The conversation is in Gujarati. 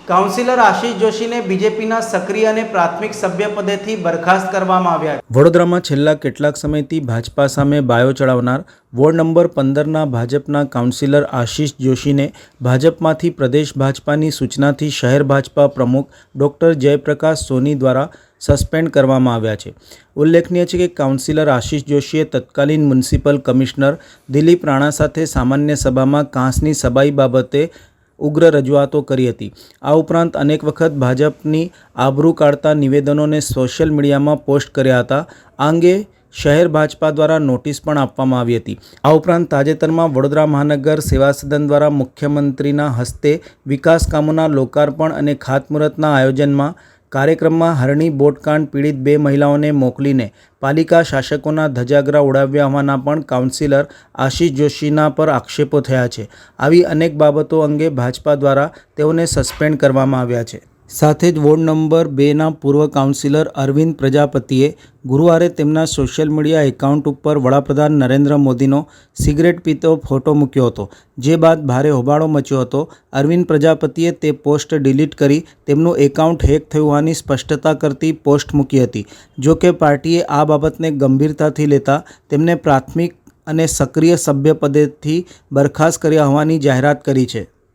કાઉન્સિલર આશિષ જોશીને બીજેપીના સક્રિય અને પ્રાથમિક સભ્યપદેથી બરખાસ્ત કરવામાં આવ્યા। વડોદરામાં છેલ્લા કેટલાક સમયથી ભાજપા સામે બાયો ચડાવનાર વોર્ડ નંબર 15ના ભાજપના કાઉન્સિલર આશિષ જોશીને ભાજપમાંથી પ્રદેશ ભાજપાની સૂચનાથી શહેર ભાજપા પ્રમુખ ડૉક્ટર જયપ્રકાશ સોની દ્વારા સસ્પેન્ડ કરવામાં આવ્યા છે। ઉલ્લેખનીય છે કે કાઉન્સિલર આશિષ જોશીએ તત્કાલીન મ્યુનિસિપલ કમિશનર દિલીપ રાણા સાથે સામાન્ય સભામાં કાંસની સબાઈ બાબતે ઉગ્ર રજૂઆતો કરી હતી। આ ઉપરાંત અનેક વખત ભાજપની આબરૂ કાઢતા નિવેદનોને સોશિયલ મીડિયામાં પોસ્ટ કર્યા હતા। આ અંગે શહેર ભાજપા દ્વારા નોટિસ પણ આપવામાં આવી હતી। આ ઉપરાંત તાજેતરમાં વડોદરા મહાનગર સેવા સદન દ્વારા મુખ્યમંત્રીના હસ્તે વિકાસ કામોના લોકાર્પણ અને ખાતમુહૂર્તના આયોજનમાં કાર્યક્રમમાં હરણી બોટકાંડ પીડિત 2 મહિલાઓને મોકલીને પાલિકા શાસકોના ધજાગરા ઉડાવ્યા હોવાના પણ કાઉન્સિલર આશિષ જોશીના પર આક્ષેપો થયા છે। આવી અનેક બાબતો અંગે ભાજપા દ્વારા તેઓને સસ્પેન્ડ કરવામાં આવ્યા છે। સાથે જ વોર્ડ નંબર 2ના પૂર્વ કાઉન્સિલર અરવિંદ પ્રજાપતિએ ગુરુવારે તેમના સોશિયલ મીડિયા એકાઉન્ટ ઉપર વડાપ્રધાન નરેન્દ્ર મોદીનો સિગરેટ પીતો ફોટો મૂક્યો હતો, જે બાદ ભારે હોબાળો મચ્યો હતો। અરવિંદ પ્રજાપતિએ તે પોસ્ટ ડિલીટ કરી તેમનું એકાઉન્ટ હેક થયું હોવાની સ્પષ્ટતા કરતી પોસ્ટ મૂકી હતી। જો કે પાર્ટીએ આ બાબતને ગંભીરતાથી લેતા તેમને પ્રાથમિક અને સક્રિય સભ્યપદેથી બરખાસ્ત કર્યા હોવાની જાહેરાત કરી છે।